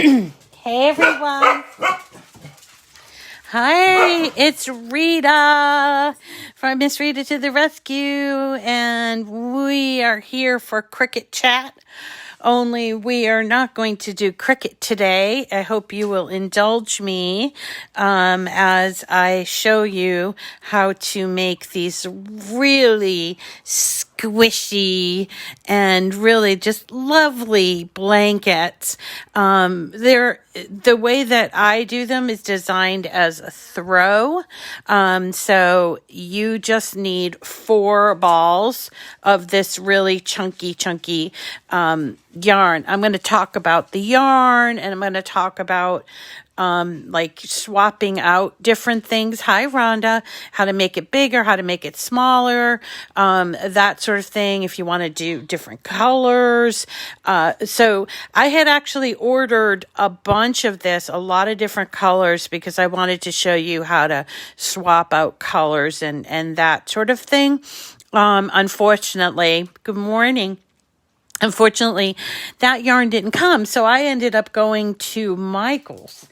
Hey everyone. Hi, it's Rita from Miss Rita to the Rescue, and we are here for Cricut Chat. Only we are not going to do Cricut today. I hope you will indulge me as I show you how to make these really squishy and really just lovely blankets. The way that I do them is designed as a throw. So you just need 4 balls of this really chunky yarn. I'm going to talk about the yarn, and I'm going to talk about like swapping out different things. Hi, Rhonda. How to make it bigger, how to make it smaller, that sort of thing. If you want to do different colors. So I had actually ordered a bunch of this, a lot of different colors, because I wanted to show you how to swap out colors and that sort of thing. Unfortunately, good morning. Unfortunately, that yarn didn't come, so I ended up going to Michael's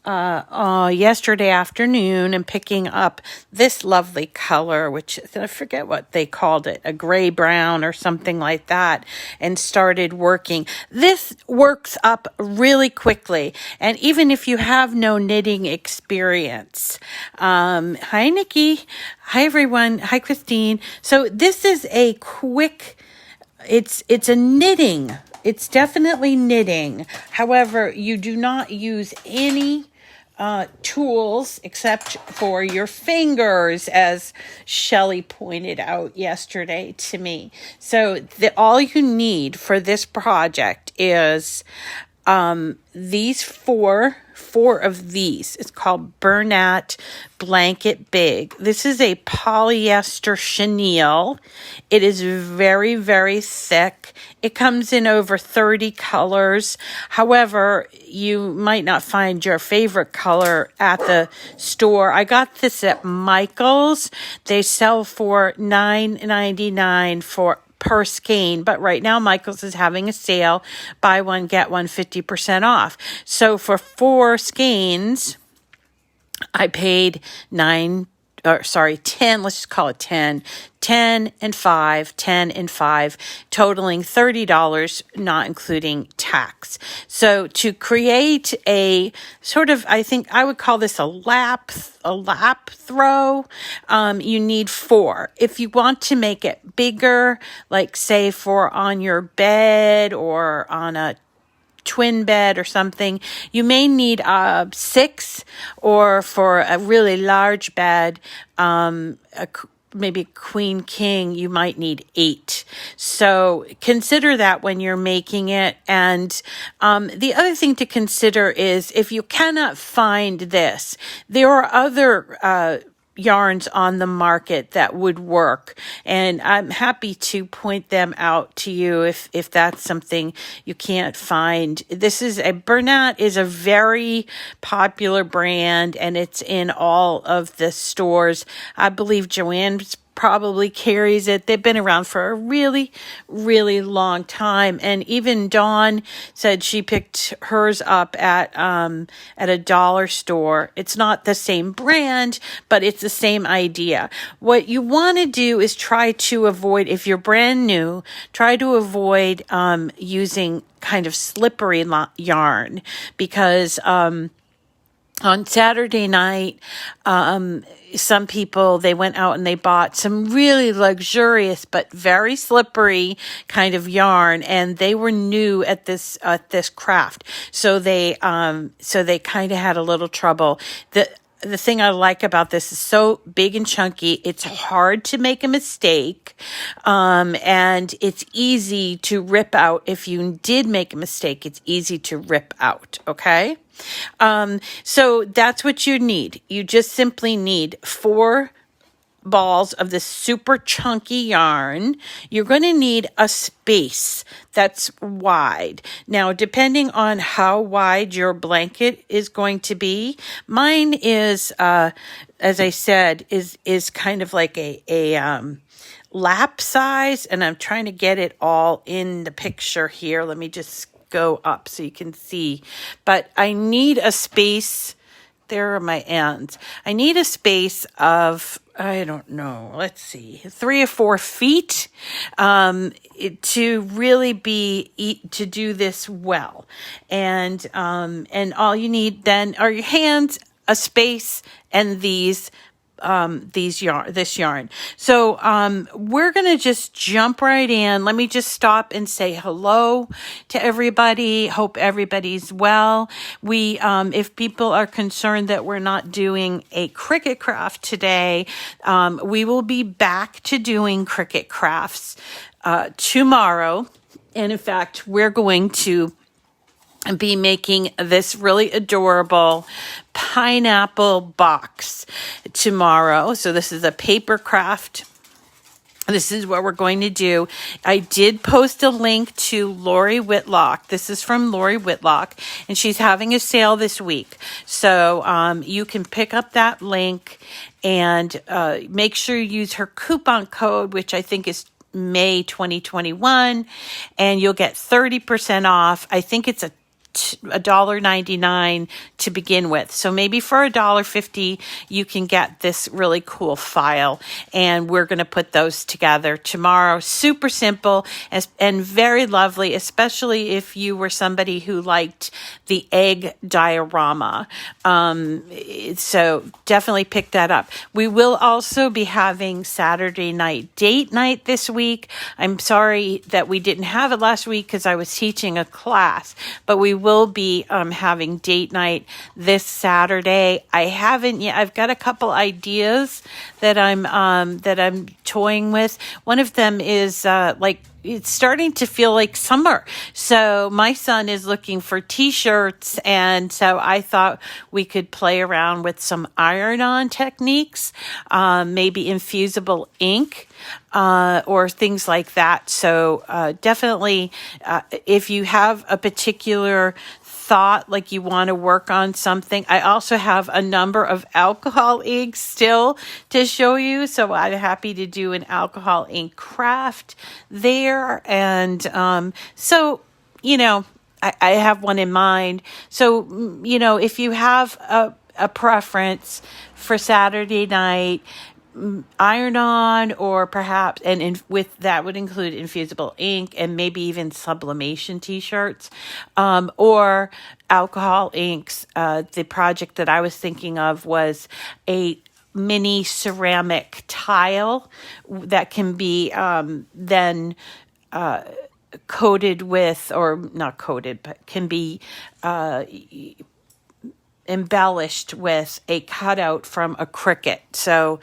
yesterday afternoon and picking up this lovely color, which I forget what they called it, a gray brown or something like that, and started working. This works up really quickly, and even if you have no knitting experience. Hi, Nikki. Hi, everyone. Hi, Christine. So this is a quick... It's a knitting. It's definitely knitting. However, you do not use any tools except for your fingers, as Shelley pointed out yesterday to me. So all you need for this project is these four of these. It's called Bernat Blanket Big. This is a polyester chenille. It is very, very thick. It comes in over 30 colors. However, you might not find your favorite color at the store. I got this at Michael's. They sell for $9.99 per skein, but right now Michael's is having a sale, buy one get one 50% off. So for 4 skeins, I paid 10, let's just call it 10 and 5, totaling $30, not including tax. So to create a sort of, I think I would call this a lap throw, you need 4. If you want to make it bigger, like say for on your bed or on a twin bed or something, you may need 6, or for a really large bed, maybe queen king, you might need 8. So consider that when you're making it. And the other thing to consider is if you cannot find this, there are other yarns on the market that would work, and I'm happy to point them out to you if that's something you can't find. Bernat is a very popular brand, and it's in all of the stores. I believe Joann's probably carries it. They've been around for a really, really long time. And even Dawn said she picked hers up at a dollar store. It's not the same brand, but it's the same idea. What you want to do is try to avoid, if you're brand new, try to avoid using kind of slippery yarn, because on Saturday night, some people, they went out and they bought some really luxurious but very slippery kind of yarn, and they were new at this craft. So they kind of had a little trouble. The thing I like about this is so big and chunky. It's hard to make a mistake, and it's easy to rip out. If you did make a mistake, it's easy to rip out, okay? So that's what you need. You just simply need 4 balls of this super chunky yarn. You're going to need a space that's wide. Now, depending on how wide your blanket is going to be, mine is, as I said, is kind of like a lap size, and I'm trying to get it all in the picture here. Let me just go up so you can see. But I need a space. There are my ends. I need a space of, I don't know, let's see, 3 or 4 feet to really to do this well. And all you need then are your hands, a space, and this yarn. So we're gonna just jump right in. Let me just stop and say hello to everybody. Hope everybody's well. We if people are concerned that we're not doing a Cricut craft today, we will be back to doing Cricut crafts tomorrow. And in fact, we're going to be making this really adorable pineapple box tomorrow. So this is a paper craft. This is what we're going to do. I did post a link to Lori Whitlock. This is from Lori Whitlock, and she's having a sale this week. So you can pick up that link and make sure you use her coupon code, which I think is May 2021, and you'll get 30% off. I think it's $1.99 to begin with. So maybe for $1.50, you can get this really cool file. And we're going to put those together tomorrow. Super simple and very lovely, especially if you were somebody who liked the egg diorama. So definitely pick that up. We will also be having Saturday night date night this week. I'm sorry that we didn't have it last week because I was teaching a class, but we will be having date night this Saturday. I haven't yet. I've got a couple ideas that I'm toying with. One of them is it's starting to feel like summer. So my son is looking for t-shirts. And so I thought we could play around with some iron-on techniques, maybe infusible ink, or things like that. So definitely, if you have a particular thought, like you want to work on something. I also have a number of alcohol inks still to show you. So I'm happy to do an alcohol ink craft there. And so, I have one in mind. So, if you have a preference for Saturday night, iron on, or perhaps, with that would include infusible ink and maybe even sublimation t-shirts, or alcohol inks. The project that I was thinking of was a mini ceramic tile that can be then coated with, or not coated, but can be embellished with a cutout from a Cricut. So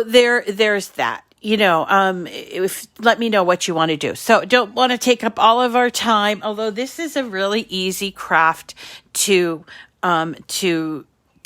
there's that. Let me know what you want to do. So don't want to take up all of our time, although this is a really easy craft to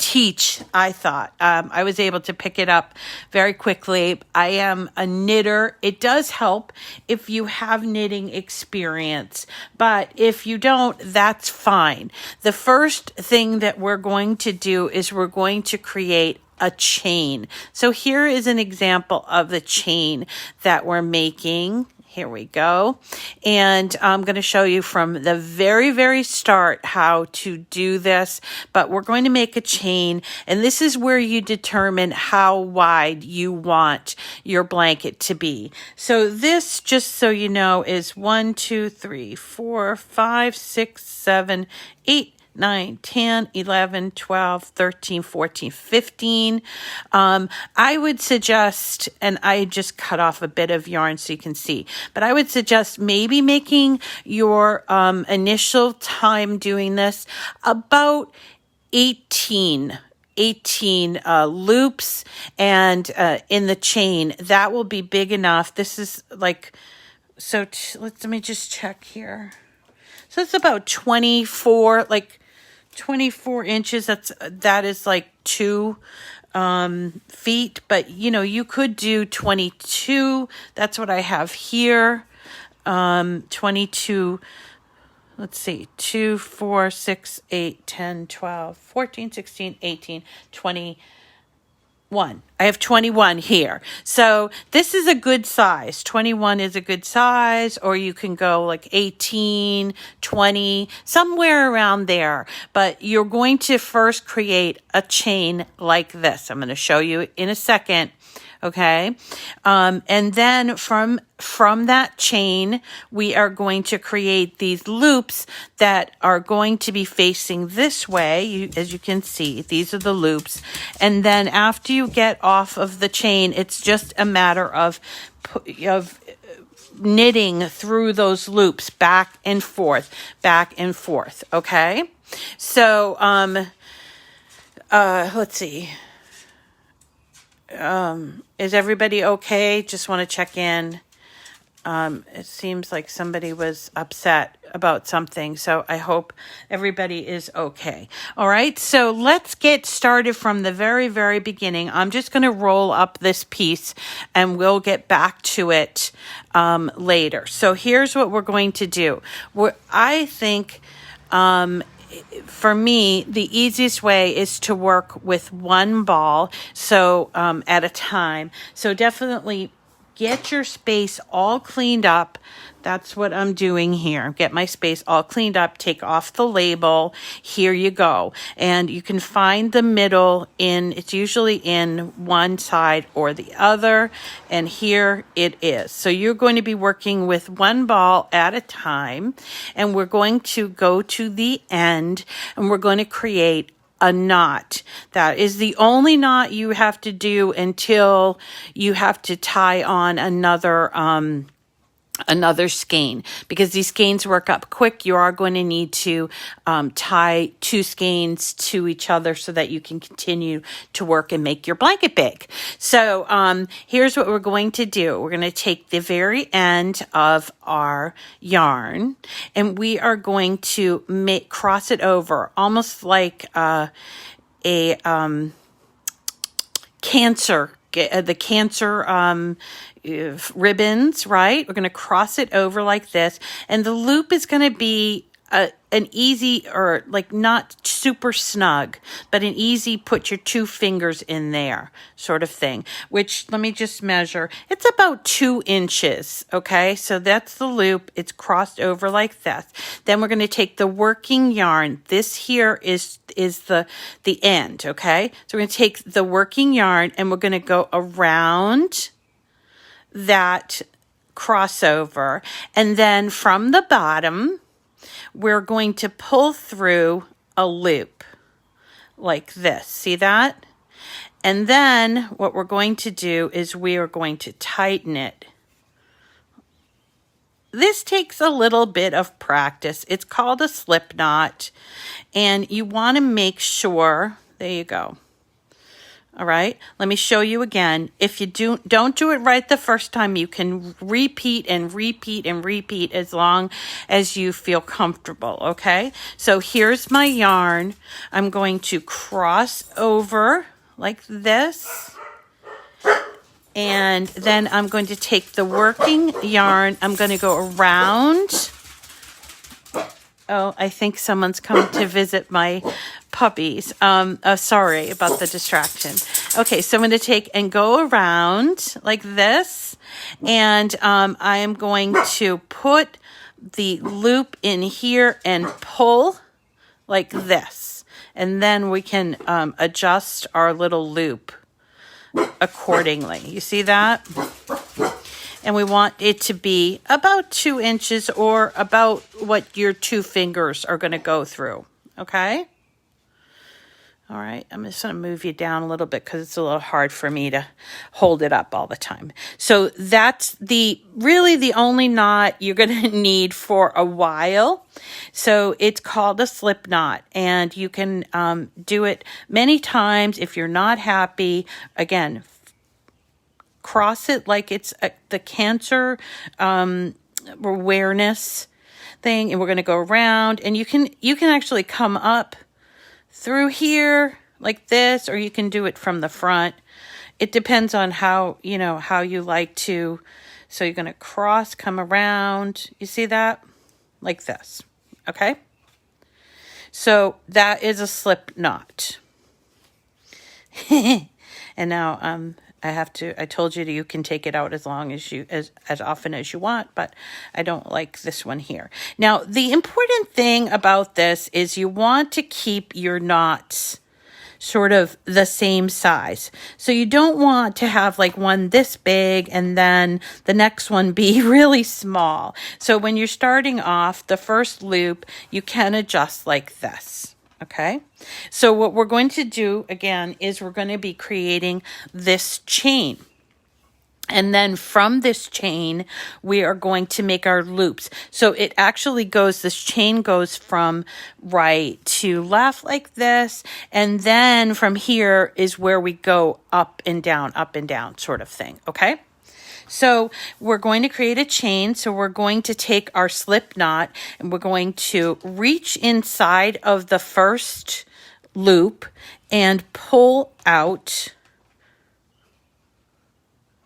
teach, I thought. I was able to pick it up very quickly. I am a knitter. It does help if you have knitting experience, but if you don't, that's fine. The first thing that we're going to do is we're going to create a chain. So here is an example of the chain that we're making. Here we go. And I'm going to show you from the very, very start how to do this, but we're going to make a chain, and this is where you determine how wide you want your blanket to be. So this, just so you know, is 1, 2, 3, 4, 5, 6, 7, 8, 9, 10, 11, 12, 13, 14, 15. I would suggest, and I just cut off a bit of yarn so you can see, but I would suggest maybe making your initial time doing this about 18 loops, and in the chain, that will be big enough. This is like, so let me just check here. So it's about 24 inches. That is like 2 feet, but you could do 22. That's what I have here. 22, let's see, 2, 4, 6, 8, 10, 12, 14, 16, 18, 20, I have 21 here. So this is a good size. 21 is a good size, or you can go like 18, 20, somewhere around there. But you're going to first create a chain like this. I'm going to show you in a second. Okay. And then from that chain, we are going to create these loops that are going to be facing this way. As you can see, these are the loops. And then after you get off of the chain, it's just a matter of knitting through those loops back and forth. Okay. So, let's see. Is everybody okay? Just want to check in. It seems like somebody was upset about something, so I hope everybody is okay. All right, so let's get started from the very, very beginning. I'm just going to roll up this piece, and we'll get back to it later. So here's what we're going to do. I think for me, the easiest way is to work with one ball, so at a time. So definitely get your space all cleaned up. That's what I'm doing here. Get my space all cleaned up. Take off the label. Here you go. And you can find the middle it's usually in one side or the other. And here it is. So you're going to be working with one ball at a time. And we're going to go to the end and we're going to create a knot. That is the only knot you have to do until you have to tie on another skein, because these skeins work up quick. You are going to need to tie two skeins to each other so that you can continue to work and make your blanket big. So here's what we're going to do. We're going to take the very end of our yarn and we are going to cross it over almost like a cancer ribbons, right? We're going to cross it over like this, and the loop is going to be an easy, or like not super snug, but an easy put your 2 fingers in there sort of thing, which let me just measure. It's about 2 inches. Okay. So that's the loop. It's crossed over like this. Then we're going to take the working yarn. This here is the end. Okay. So we're going to take the working yarn and we're going to go around that crossover. And then from the bottom, we're going to pull through a loop like this. See that? And then what we're going to do is we are going to tighten it. This takes a little bit of practice. It's called a slip knot, and you want to make sure, there you go. All right, let me show you again. If you don't do it right the first time, you can repeat and repeat and repeat as long as you feel comfortable, okay? So here's my yarn. I'm going to cross over like this. And then I'm going to take the working yarn. I'm going to go around. Oh, I think someone's come to visit my puppies. Sorry about the distraction. Okay, so I'm going to take and go around like this. And I am going to put the loop in here and pull like this. And then we can adjust our little loop accordingly. You see that? And we want it to be about 2 inches, or about what your 2 fingers are going to go through. Okay? All right. I'm just going to move you down a little bit because it's a little hard for me to hold it up all the time. So that's really the only knot you're going to need for a while. So it's called a slip knot, and you can do it many times. If you're not happy, again, cross it like it's the cancer awareness thing, and we're going to go around, and you can actually come up through here like this, or you can do it from the front. It depends on how you like to. So you're going to cross, come around. You see that? Like this. Okay? So that is a slip knot. And And now I told you that you can take it out as long as as often as you want, but I don't like this one here. Now, the important thing about this is you want to keep your knots sort of the same size. So you don't want to have like one this big and then the next one be really small. So when you're starting off the first loop, you can adjust like this. Okay, so what we're going to do again is we're going to be creating this chain. And then from this chain, we are going to make our loops. So it actually goes, this chain goes from right to left like this. And then from here is where we go up and down sort of thing. Okay. So we're going to create a chain. So we're going to take our slip knot and we're going to reach inside of the first loop and pull out.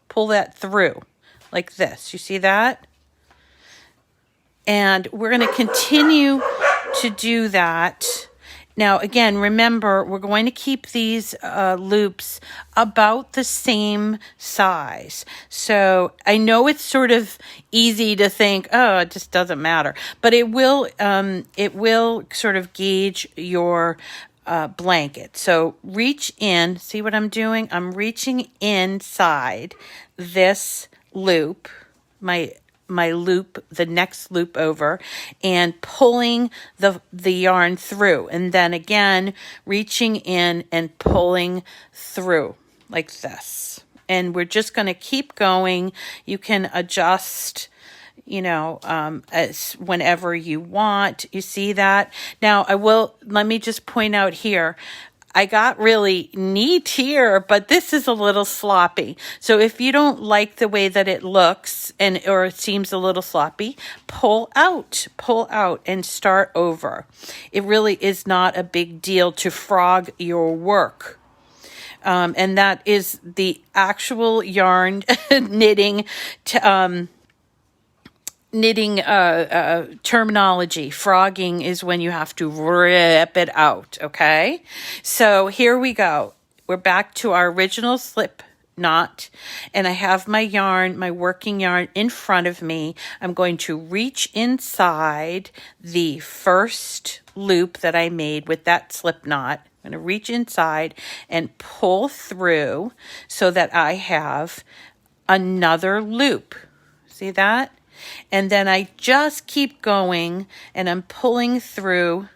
Pull that through like this. You see that? And we're going to continue to do that. Now, again, remember, we're going to keep these loops about the same size. So I know it's sort of easy to think, oh, it just doesn't matter. But it will sort of gauge your blanket. So reach in, see what I'm doing? I'm reaching inside this loop, my loop, the next loop over, and pulling the yarn through. And then again, reaching in and pulling through like this. And we're just going to keep going. You can adjust, as whenever you want. You see that? Now let me just point out here, I got really neat here, but this is a little sloppy. So if you don't like the way that it looks or it seems a little sloppy, pull out and start over. It really is not a big deal to frog your work. And that is the actual yarn knitting terminology. Frogging is when you have to rip it out, okay? So here we go. We're back to our original slip knot, and I have my yarn, my working yarn in front of me. I'm going to reach inside the first loop that I made with that slip knot. I'm going to reach inside and pull through so that I have another loop. See that? And then I just keep going and I'm pulling through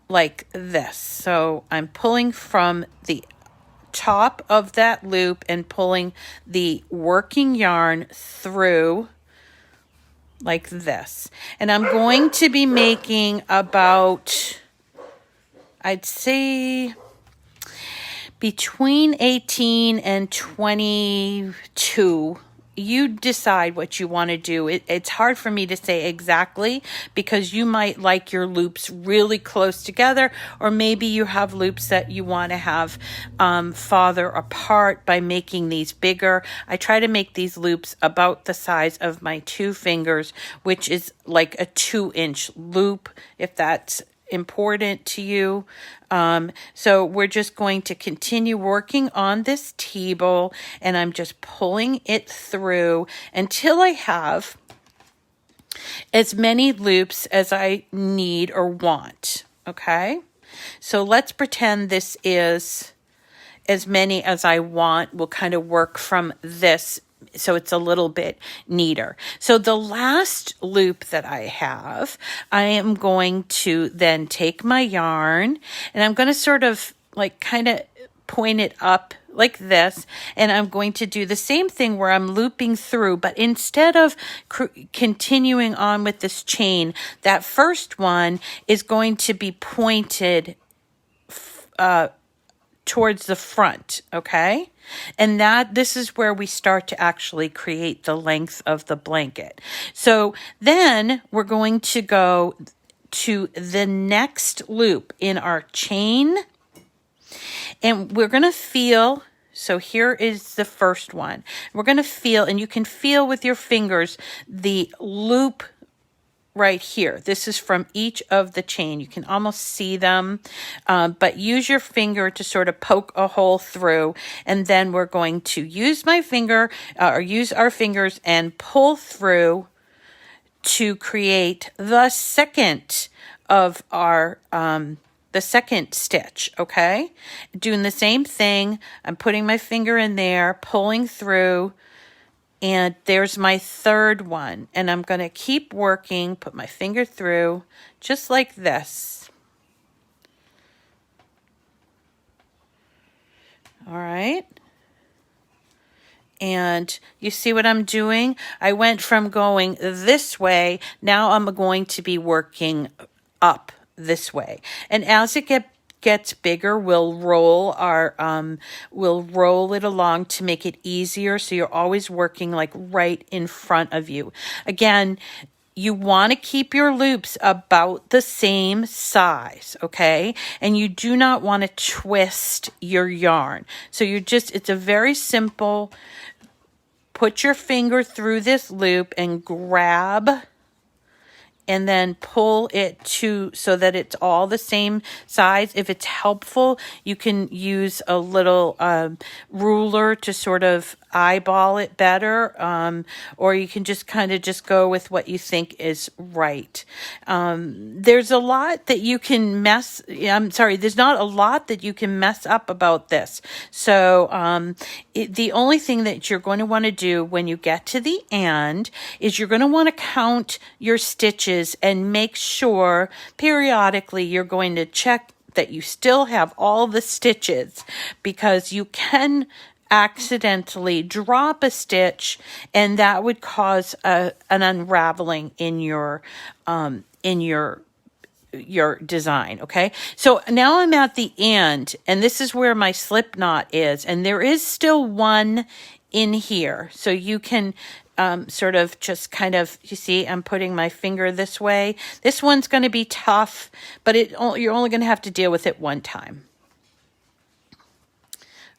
like this. So I'm pulling from the top of that loop and pulling the working yarn through like this. And I'm going to be making about, I'd say, between 18 and 22. You decide what you want to do. It's hard for me to say exactly because you might like your loops really close together, or maybe you have loops that you want to have farther apart by making these bigger. I try to make these loops about the size of my 2 fingers, which is like a 2-inch loop, if that's important to you. So we're just going to continue working on this T-bowl, and I'm just pulling it through until I have as many loops as I need or want. Okay, so let's pretend this is as many as I want. We'll kind of work from this so it's a little bit neater. So the last loop that I have, I am going to then take my yarn and I'm going to sort of like kind of point it up like this, and I'm going to do the same thing where I'm looping through, but instead of continuing on with this chain, that first one is going to be pointed towards the front, okay? And this is where we start to actually create the length of the blanket. So then we're going to go to the next loop in our chain, and we're going to feel, so here is the first one. We're going to feel, and you can feel with your fingers, the loop right here. This is from each of the chain. You can almost see them, but use your finger to sort of poke a hole through, and then we're going to use my finger or use our fingers and pull through to create the second of our the second stitch. Okay, doing the same thing. I'm putting my finger in there, pulling through, and there's my third one, and I'm going to keep working, put my finger through just like this. All right. And you see what I'm doing? I went from going this way. Now I'm going to be working up this way. And as it gets bigger, we'll roll it along to make it easier. So you're always working like right in front of you. Again, you want to keep your loops about the same size, okay? And you do not want to twist your yarn. So it's a very simple, put your finger through this loop and grab, and then pull it so that it's all the same size. If it's helpful, you can use a little ruler to sort of eyeball it better, or you can just kind of just go with what you think is right. There's a lot that you can there's not a lot that you can mess up about this. So the only thing that you're going to want to do when you get to the end is you're going to want to count your stitches and make sure periodically you're going to check that you still have all the stitches, because you can accidentally drop a stitch and that would cause an unraveling in your design. Okay, so now I'm at the end, and this is where my slip knot is, and there is still one in here, so you can sort of just kind of, you see, I'm putting my finger this way. This one's going to be tough, but you're only going to have to deal with it one time.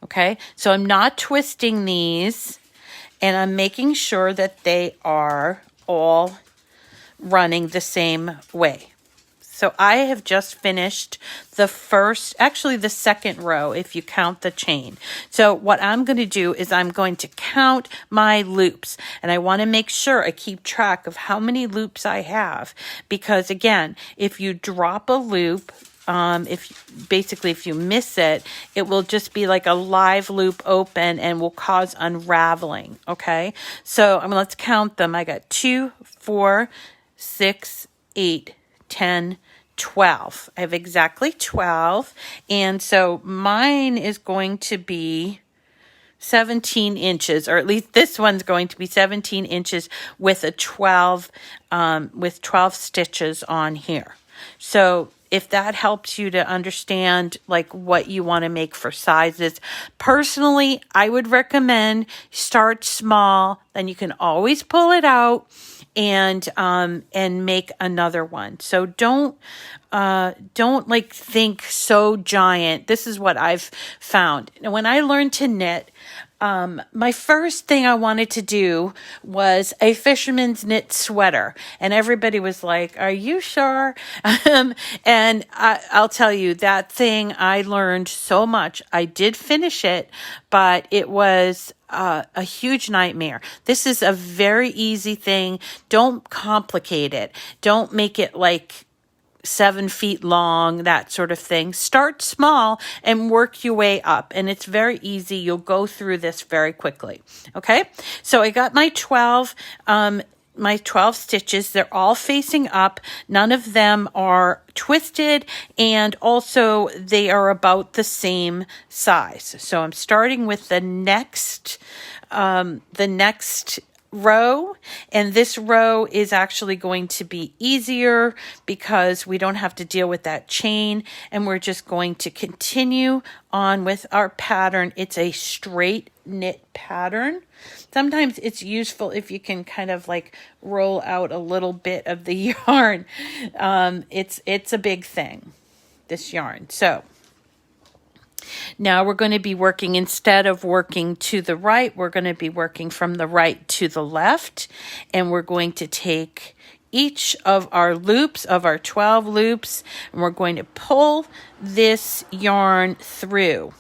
Okay, so I'm not twisting these, and I'm making sure that they are all running the same way. So I have just finished the second row, if you count the chain. So what I'm going to do is I'm going to count my loops, and I want to make sure I keep track of how many loops I have, because again, if you drop a loop, if you miss it, it will just be like a live loop open and will cause unraveling. Okay, so let's count them. I got 2, 4, 6, 8, 10, 12. I have exactly 12, and so mine is going to be 17 inches, or at least this one's going to be 17 inches with 12 stitches on here. So if that helps you to understand like what you want to make for sizes, personally, I would recommend start small, then you can always pull it out and make another one. So don't like think so giant. This is what I've found. When I learned to knit, my first thing I wanted to do was a fisherman's knit sweater, and everybody was like, "Are you sure?" And I'll tell you, that thing, I learned so much. I did finish it, but it was a huge nightmare. This is a very easy thing. Don't complicate it. Don't make it like 7 feet long, that sort of thing. Start small and work your way up, and it's very easy. You'll go through this very quickly. Okay, so I got my 12 stitches. They're all facing up. None of them are twisted, and also they are about the same size. So I'm starting with the next row, and this row is actually going to be easier because we don't have to deal with that chain, and we're just going to continue on with our pattern. It's a straight knit pattern. Sometimes it's useful if you can kind of like roll out a little bit of the yarn. It's a big thing, this yarn. So now we're going to be working, instead of working to the right, we're going to be working from the right to the left, and we're going to take each of our loops, of our 12 loops, and we're going to pull this yarn through.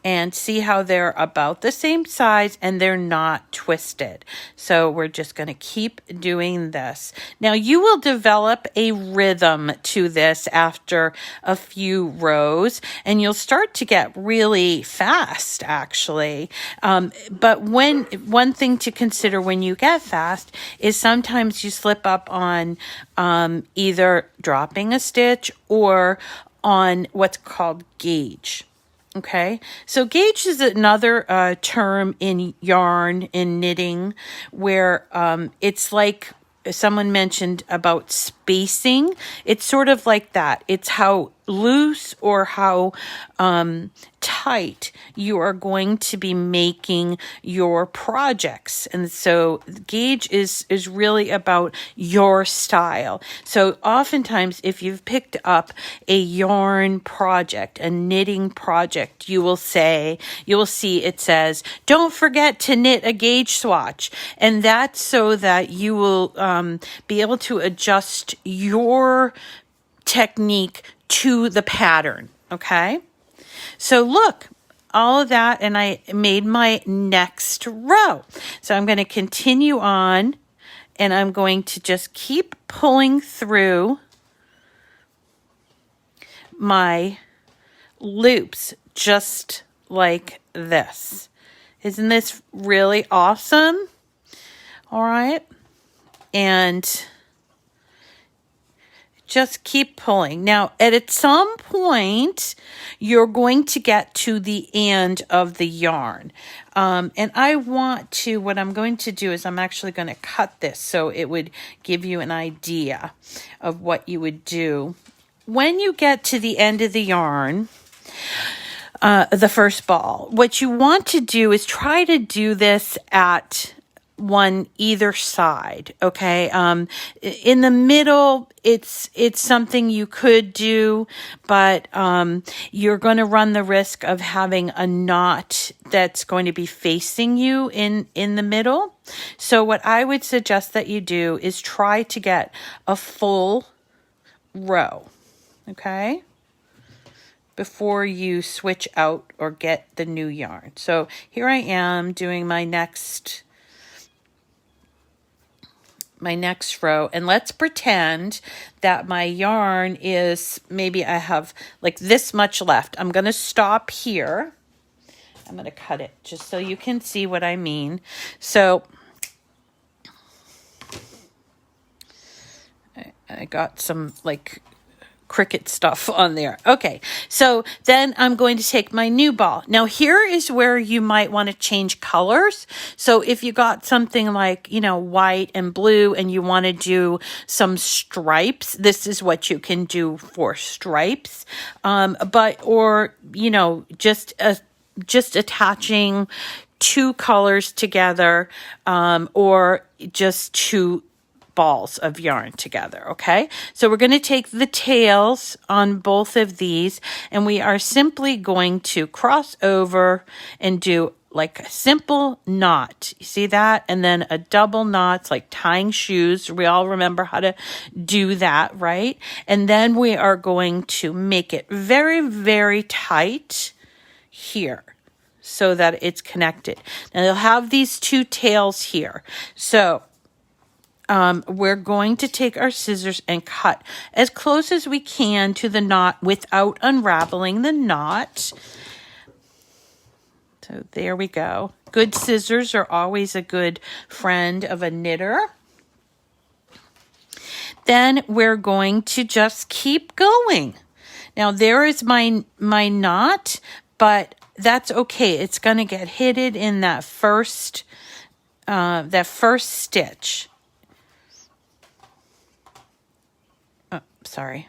And see how they're about the same size and they're not twisted. So we're just going to keep doing this. Now you will develop a rhythm to this after a few rows, and you'll start to get really fast actually. But one thing to consider when you get fast is sometimes you slip up on either dropping a stitch or on what's called gauge. Okay, so gauge is another term in yarn, in knitting, where it's like someone mentioned about spacing. It's sort of like that. It's how loose or how tight you are going to be making your projects. And so gauge is really about your style. So oftentimes if you've picked up a yarn project, a knitting project, you will see it says, don't forget to knit a gauge swatch. And that's so that you will be able to adjust your technique to the pattern. Okay. So look, all of that, and I made my next row. So I'm going to continue on, and I'm going to just keep pulling through my loops just like this. Isn't this really awesome? All right. And just keep pulling. Now, at some point, you're going to get to the end of the yarn. And what I'm going to do is I'm actually going to cut this so it would give you an idea of what you would do. When you get to the end of the yarn, the first ball, what you want to do is try to do this at one either side. Okay. In the middle, it's something you could do, but you're going to run the risk of having a knot that's going to be facing you in the middle. So what I would suggest that you do is try to get a full row. Okay. Before you switch out or get the new yarn. So here I am doing my next row, and let's pretend that my yarn is, maybe I have like this much left. I'm going to stop here. I'm going to cut it just so you can see what I mean. So I got some like Cricut stuff on there. Okay, so then I'm going to take my new ball. Now here is where you might want to change colors. So if you got something like, white and blue and you want to do some stripes, this is what you can do for stripes. Just attaching two colors together, or just two balls of yarn together. Okay, so we're going to take the tails on both of these, and we are simply going to cross over and do like a simple knot. You see that? And then a double knot. It's like tying shoes. We all remember how to do that, right? And then we are going to make it very, very tight here so that it's connected. Now they'll have these two tails here. So we're going to take our scissors and cut as close as we can to the knot without unraveling the knot. So there we go. Good scissors are always a good friend of a knitter. Then we're going to just keep going. Now there is my knot, but that's okay. It's going to get hidden in that first stitch. Sorry.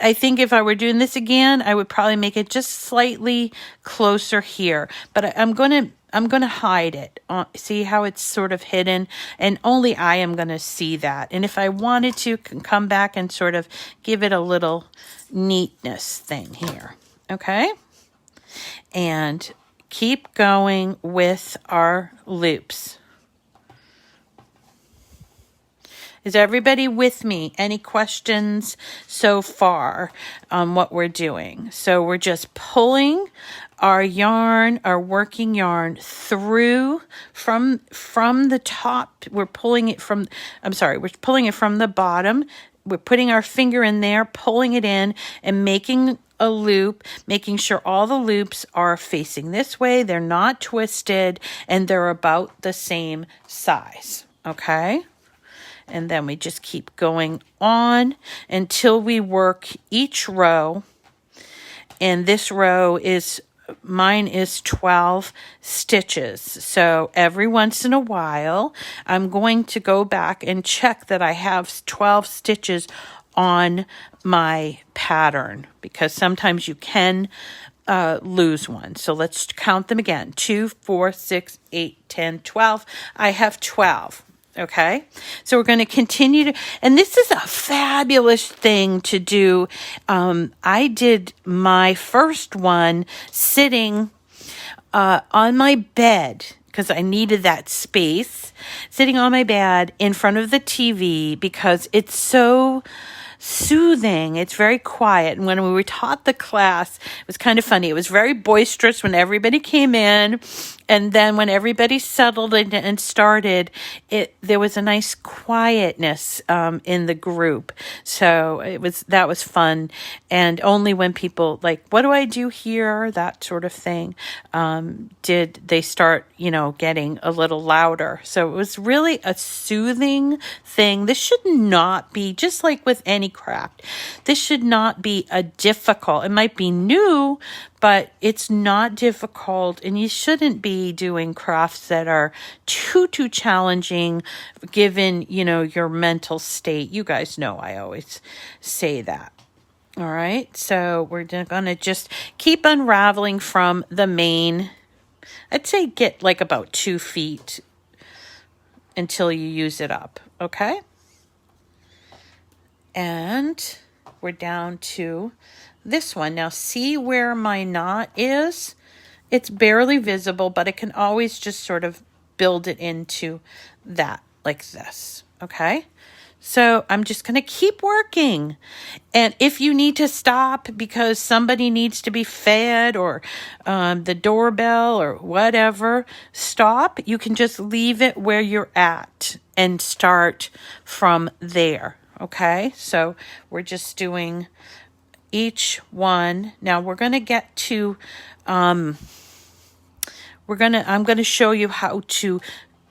I think if I were doing this again, I would probably make it just slightly closer here, but I'm going to hide it. See how it's sort of hidden, and only I am going to see that. And if I wanted to, can come back and sort of give it a little neatness thing here. Okay. And keep going with our loops. Is everybody with me? Any questions so far on what we're doing? So we're just pulling our yarn, our working yarn through from the top. We're pulling it from, we're pulling it from the bottom. We're putting our finger in there, pulling it in and making a loop, making sure all the loops are facing this way. They're not twisted and they're about the same size. Okay. And then we just keep going on until we work each row. And this row mine is 12 stitches. So every once in a while, I'm going to go back and check that I have 12 stitches on my pattern, because sometimes you can lose one. So let's count them again. 2, 4, 6, 8, 10, 12. I have 12. Okay, so we're going to continue to, and this is a fabulous thing to do. I did my first one sitting on my bed because I needed that space, sitting on my bed in front of the TV because it's so soothing. It's very quiet. And when we were taught the class, it was kind of funny. It was very boisterous when everybody came in. And then when everybody settled in and started, there was a nice quietness in the group. So that was fun. And only when people like, what do I do here? That sort of thing, did they start, getting a little louder. So it was really a soothing thing. This should not be, just like with any craft, this should not be a difficult. It might be new, but it's not difficult, and you shouldn't be doing crafts that are too challenging given, your mental state. You guys know I always say that. All right, so we're going to just keep unraveling from the main. I'd say get like about 2 feet until you use it up, okay? And we're down to this one. Now see where my knot is? It's barely visible, but I can always just sort of build it into that like this. Okay. So I'm just going to keep working. And if you need to stop because somebody needs to be fed or the doorbell or whatever, stop. You can just leave it where you're at and start from there. Okay. So we're just doing each one. Now we're going to get to, I'm going to show you how to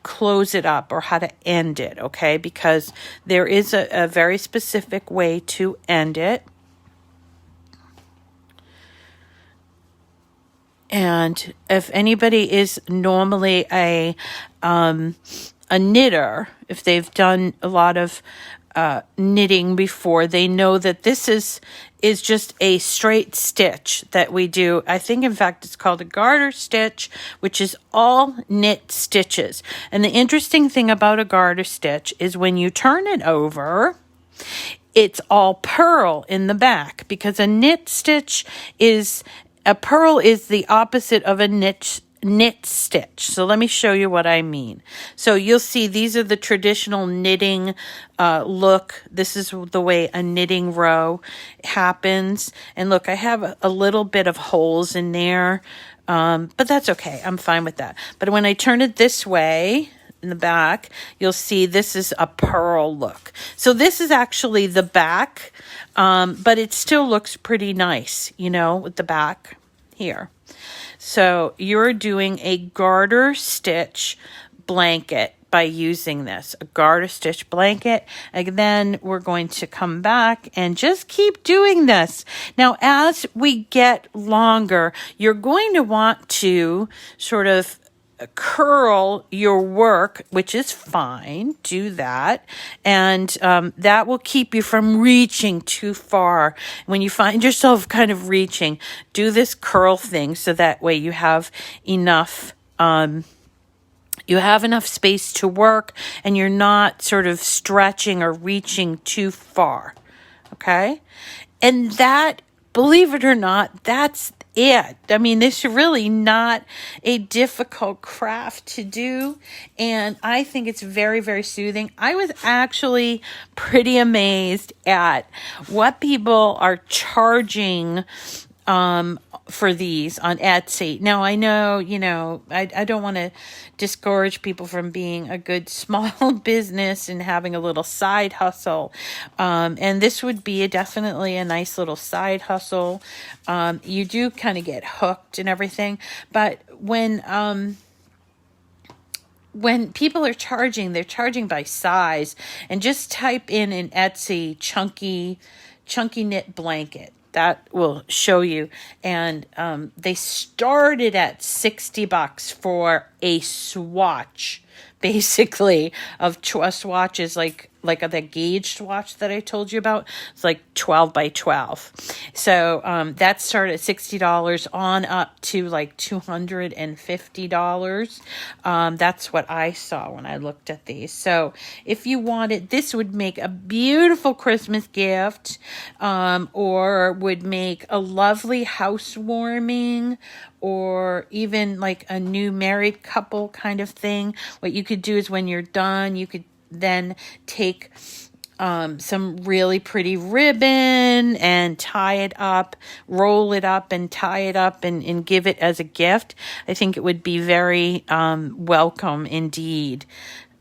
close it up or how to end it. Okay. Because there is a very specific way to end it. And if anybody is normally a knitter, if they've done a lot of knitting before, they know that this is just a straight stitch that we do. I think, in fact, it's called a garter stitch, which is all knit stitches. And the interesting thing about a garter stitch is when you turn it over, it's all purl in the back, because a knit stitch a purl is the opposite of a knit stitch. So let me show you what I mean. So you'll see these are the traditional knitting look. This is the way a knitting row happens. And look, I have a little bit of holes in there, but that's okay. I'm fine with that. But when I turn it this way in the back, you'll see this is a purl look. So this is actually the back, but it still looks pretty nice, with the back here. So you're doing a garter stitch blanket by using this, a garter stitch blanket. And then we're going to come back and just keep doing this. Now, as we get longer, you're going to want to sort of curl your work, which is fine. Do that. And that will keep you from reaching too far. When you find yourself kind of reaching, do this curl thing so that way you have enough space to work and you're not sort of stretching or reaching too far. Okay? And that believe it or not, that's it. I mean, this is really not a difficult craft to do, and I think it's very, very soothing. I was actually pretty amazed at what people are charging for these on Etsy. Now, I know, I don't want to discourage people from being a good small business and having a little side hustle. And this would be definitely a nice little side hustle. You do kind of get hooked and everything, but when people are charging, they're charging by size. And just type in Etsy chunky knit blanket. That will show you. And they started at $60 for a swatch, basically, of swatches like the gauge swatch that I told you about. It's like 12 by 12. So that started at $60 on up to like $250. That's what I saw when I looked at these. So if you wanted, this would make a beautiful Christmas gift, or would make a lovely housewarming, or even like a new married couple kind of thing. What you could do is when you're done, you could then take some really pretty ribbon and tie it up, roll it up and tie it up and give it as a gift. I think it would be very welcome indeed.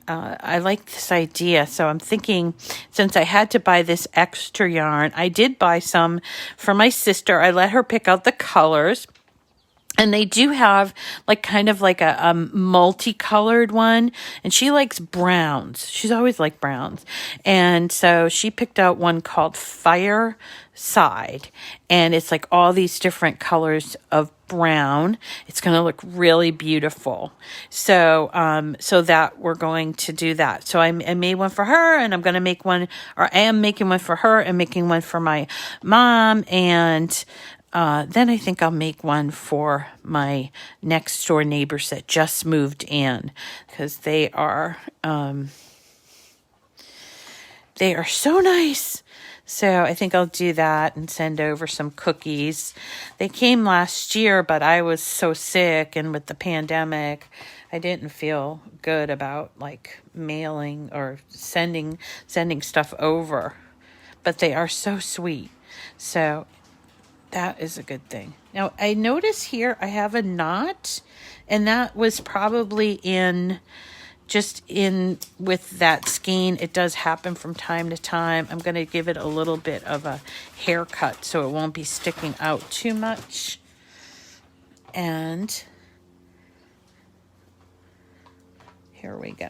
I like this idea. So I'm thinking, since I had to buy this extra yarn, I did buy some for my sister. I let her pick out the colors. And they do have like kind of like a multicolored one, and she likes browns. She's always liked browns. And so she picked out one called Fireside, and it's like all these different colors of brown. It's going to look really beautiful. So that we're going to do that. So I made one for her, and I'm going to make one, or I am making one for her and making one for my mom, and then I think I'll make one for my next door neighbors that just moved in, because they are so nice. So I think I'll do that and send over some cookies. They came last year, but I was so sick, and with the pandemic, I didn't feel good about like mailing or sending stuff over. But they are so sweet. So that is a good thing. Now, I notice here I have a knot, and that was probably just in with that skein. It does happen from time to time. I'm going to give it a little bit of a haircut so it won't be sticking out too much. And here we go.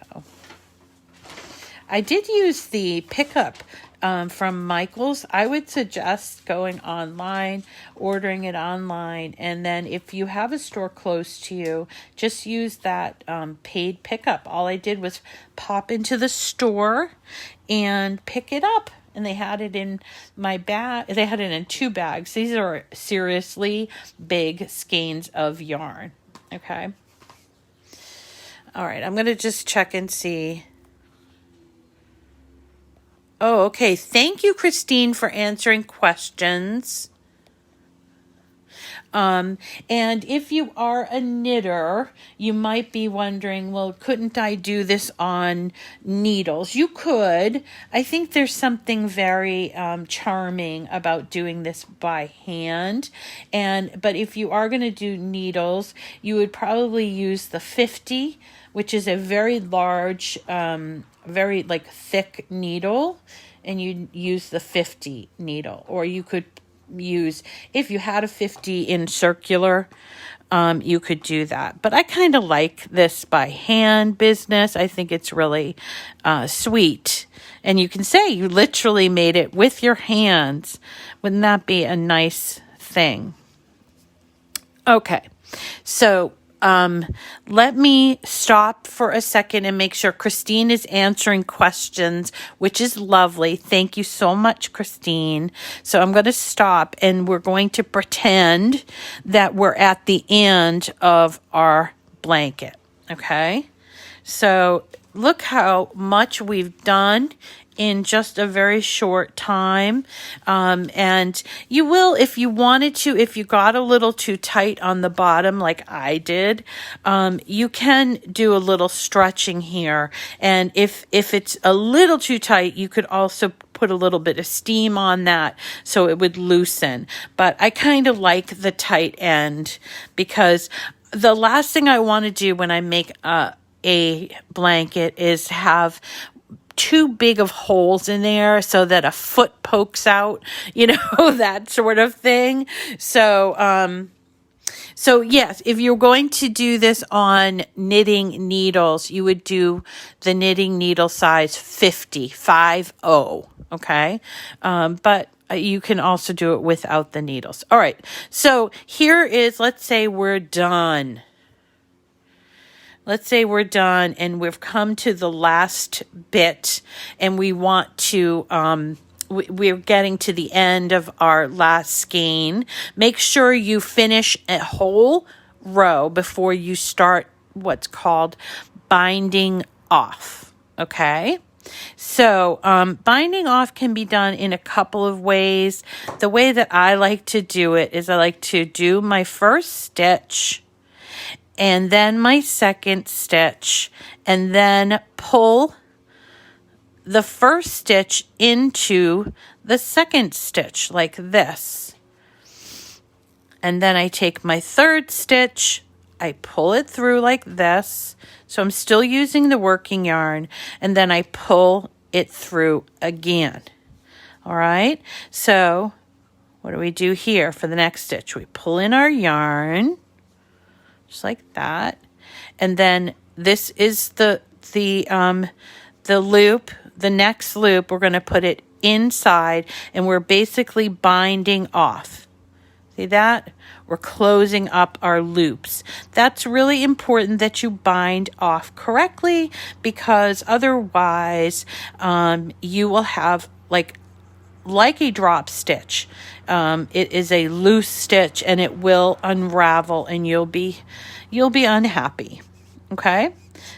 I did use the pickup from Michael's. I would suggest going online, ordering it online, and then if you have a store close to you, just use that paid pickup. All I did was pop into the store and pick it up. And they had it in my bag. They had it in 2 bags. These are seriously big skeins of yarn. Okay. All right. I'm going to just check and see. Oh, okay. Thank you, Christine, for answering questions. And if you are a knitter, you might be wondering, well, couldn't I do this on needles? You could. I think there's something very charming about doing this by hand. But if you are going to do needles, you would probably use the 50, which is a very large, very like thick needle, and you use the 50 needle. Or you could use, if you had a 50 in circular, you could do that. But I kind of like this by hand business. I think it's really sweet. And you can say you literally made it with your hands. Wouldn't that be a nice thing? Okay, so let me stop for a second and make sure Christine is answering questions, which is lovely. Thank you so much, Christine. So I'm going to stop, and we're going to pretend that we're at the end of our blanket. Okay. So look how much we've done in just a very short time. And you will, if you wanted to, if you got a little too tight on the bottom like I did, you can do a little stretching here. And if it's a little too tight, you could also put a little bit of steam on that so it would loosen. But I kind of like the tight end, because the last thing I want to do when I make a blanket is have too big of holes in there so that a foot pokes out, that sort of thing. So yes, if you're going to do this on knitting needles, you would do the knitting needle size 50, okay? But you can also do it without the needles. All right, so here is, let's say we're done. Let's say we're done and we've come to the last bit and we want to, we're getting to the end of our last skein. Make sure you finish a whole row before you start what's called binding off, okay? So binding off can be done in a couple of ways. The way that I like to do it is I like to do my first stitch, and then my second stitch, and then pull the first stitch into the second stitch like this. And then I take my third stitch, I pull it through like this. So I'm still using the working yarn, and then I pull it through again. All right, so what do we do here for the next stitch? We pull in our yarn, just like that. And then this is the loop, the next loop, we're going to put it inside and we're basically binding off. See that? We're closing up our loops. That's really important that you bind off correctly, because otherwise you will have like a drop stitch. It is a loose stitch and it will unravel and you'll be unhappy. Okay,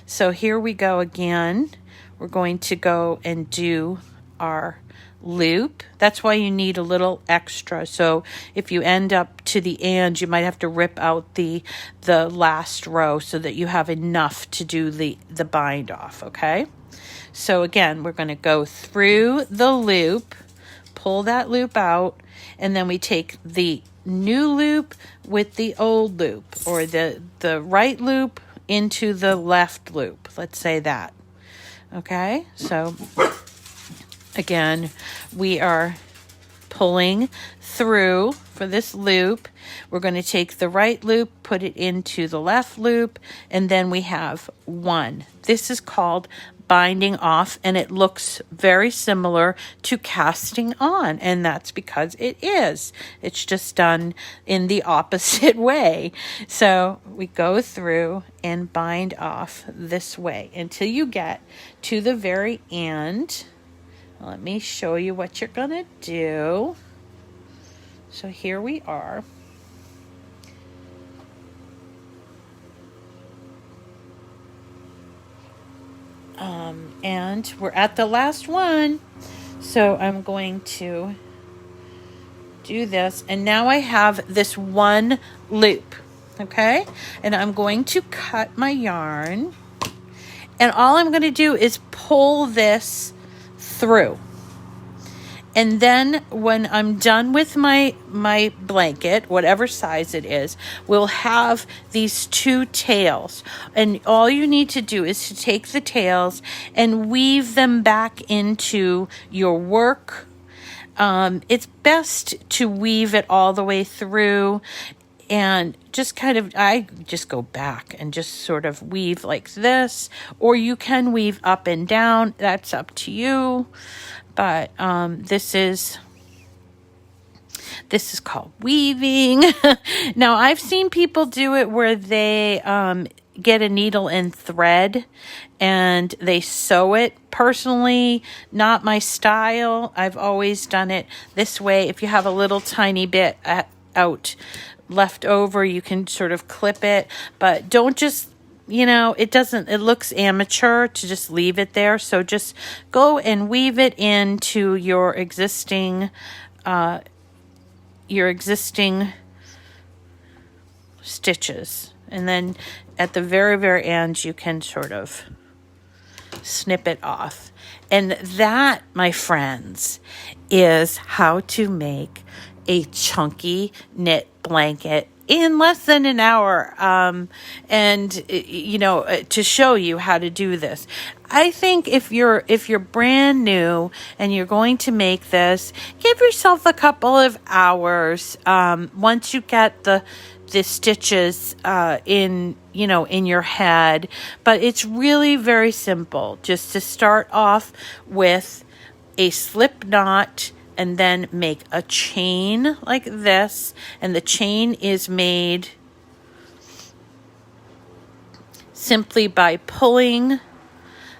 so here we go again. We're going to go and do our loop. That's why you need a little extra. So if you end up to the end, you might have to rip out the last row so that you have enough to do the bind off. Okay, so again, we're going to go through the loop, pull that loop out, and then we take the new loop with the old loop, or the right loop into the left loop. Let's say that. Okay, so again, we are pulling through for this loop. We're going to take the right loop, put it into the left loop, and then we have one. This is called binding off, and it looks very similar to casting on, and that's because it is. It's just done in the opposite way. So we go through and bind off this way until you get to the very end. Let me show you what you're gonna do. So here we are. And we're at the last one. So I'm going to do this. And now I have this one loop. Okay? And I'm going to cut my yarn. And all I'm going to do is pull this through. And then when I'm done with my blanket, whatever size it is, we'll have these two tails. And all you need to do is to take the tails and weave them back into your work. It's best to weave it all the way through. And just I just go back and just sort of weave like this. Or you can weave up and down. That's up to you. But this is called weaving. Now, I've seen people do it where they get a needle and thread and they sew it. Personally, not my style. I've always done it this way. If you have a little tiny bit out left over, you can sort of clip it. But don't just it looks amateur to just leave it there. So just go and weave it into your existing stitches. And then at the very, very end, you can sort of snip it off. And that, my friends, is how to make a chunky knit blanket in less than an hour. To show you how to do this. I think if you're brand new and you're going to make this, give yourself a couple of hours. Once you get the stitches in your head, but it's really very simple. Just to start off with a slip knot and then make a chain like this, and the chain is made simply by pulling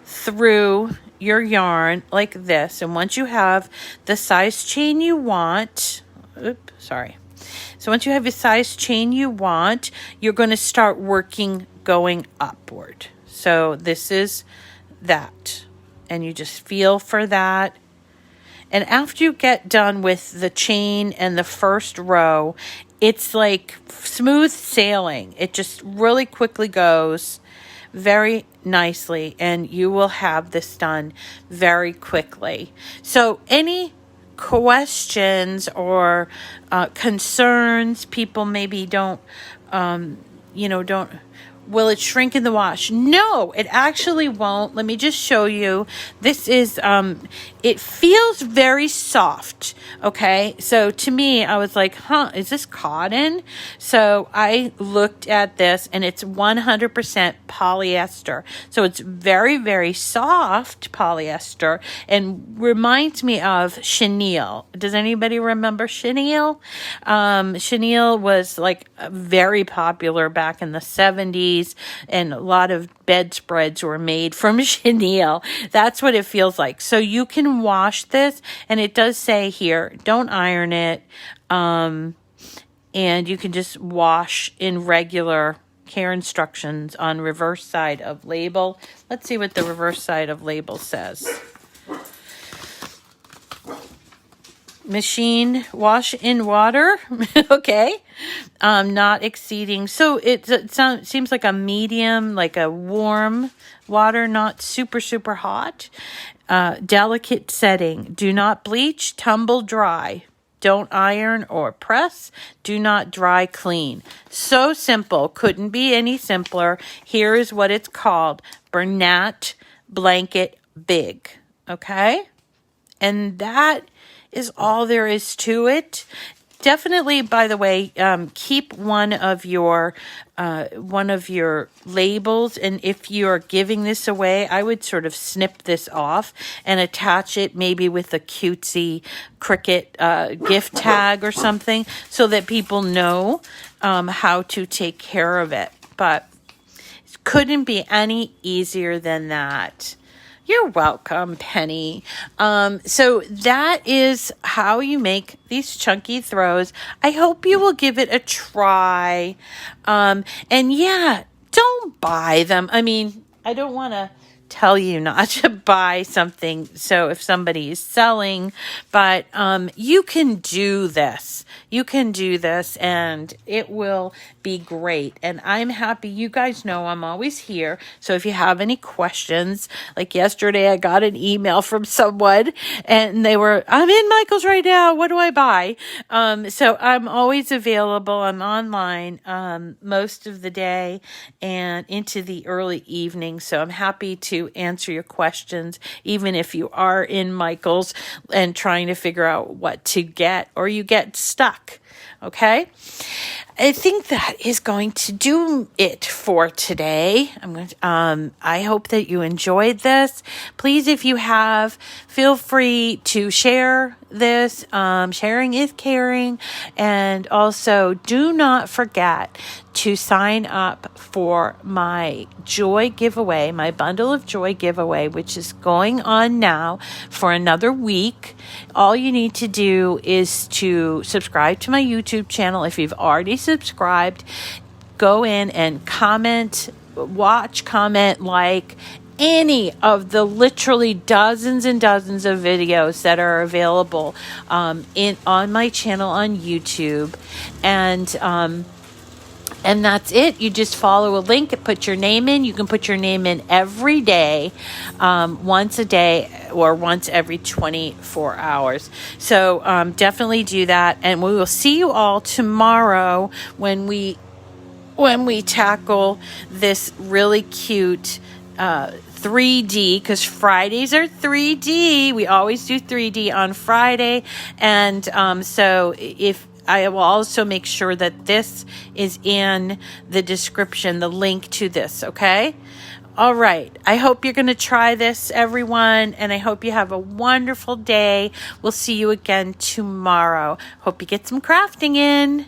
through your yarn like this. And once you have the size chain you want, So once you have a size chain you want, you're going to start working going upward. So this is that. And you just feel for that. And after you get done with the chain and the first row, it's like smooth sailing. It just really quickly goes very nicely, and you will have this done very quickly. So any questions or concerns, people maybe don't will it shrink in the wash? No, it actually won't. Let me just show you. This is, it feels very soft, okay? So to me, I was like, is this cotton? So I looked at this, and it's 100% polyester. So it's very, very soft polyester, and reminds me of chenille. Does anybody remember chenille? Chenille was like very popular back in the 70s. And a lot of bedspreads were made from chenille. That's what it feels like. So you can wash this, and it does say here, don't iron it. And you can just wash in regular care instructions on reverse side of label. Let's see what the reverse side of label says. Machine wash in water. Okay. Not exceeding. So it seems like a medium, like a warm water, not super, super hot. Delicate setting. Do not bleach, tumble dry. Don't iron or press. Do not dry clean. So simple. Couldn't be any simpler. Here is what it's called. Bernat Blanket Big. Okay. And that is all there is to it. Definitely, by the way, keep one of your labels, and if you're giving this away, I would sort of snip this off and attach it maybe with a cutesy Cricut gift tag or something, so that people know how to take care of it. But it couldn't be any easier than that. You're welcome, Penny. So that is how you make these chunky throws. I hope you will give it a try. And yeah, don't buy them. I mean, I don't want to tell you not to buy something. So if somebody is selling, but you can do this. You can do this, and it will be great. And I'm happy. You guys know I'm always here. So if you have any questions, like yesterday, I got an email from someone, and they were, I'm in Michael's right now. What do I buy? So I'm always available. I'm online most of the day and into the early evening. So I'm happy to answer your questions, even if you are in Michael's and trying to figure out what to get, or you get stuck. Okay, I think that is going to do it for today. I hope that you enjoyed this. Please, if you have, feel free to share this. Sharing is caring. And also, do not forget to sign up for my joy giveaway, my bundle of joy giveaway, which is going on now for another week. All you need to do is to subscribe to my YouTube channel. If you've already subscribed, go in and comment watch, comment, like any of the literally dozens and dozens of videos that are available on my channel on YouTube. And that's it. You just follow a link and put your name in. You can put your name in every day, once a day or once every 24 hours. So definitely do that. And we will see you all tomorrow when we tackle this really cute 3D, because Fridays are 3D. We always do 3D on Friday. And so if I will also make sure that this is in the description, the link to this, okay? All right. I hope you're going to try this, everyone, and I hope you have a wonderful day. We'll see you again tomorrow. Hope you get some crafting in.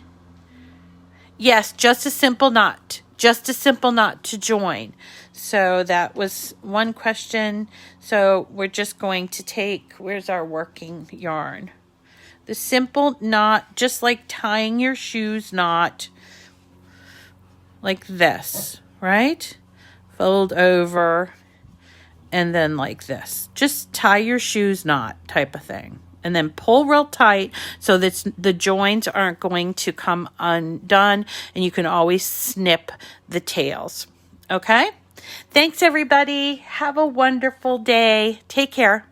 Yes, just a simple knot. Just a simple knot to join. So that was one question. So we're just going to take, where's our working yarn? The simple knot, just like tying your shoes knot, like this, right? Fold over, and then like this. Just tie your shoes knot type of thing. And then pull real tight so that the joins aren't going to come undone, and you can always snip the tails. Okay? Thanks, everybody. Have a wonderful day. Take care.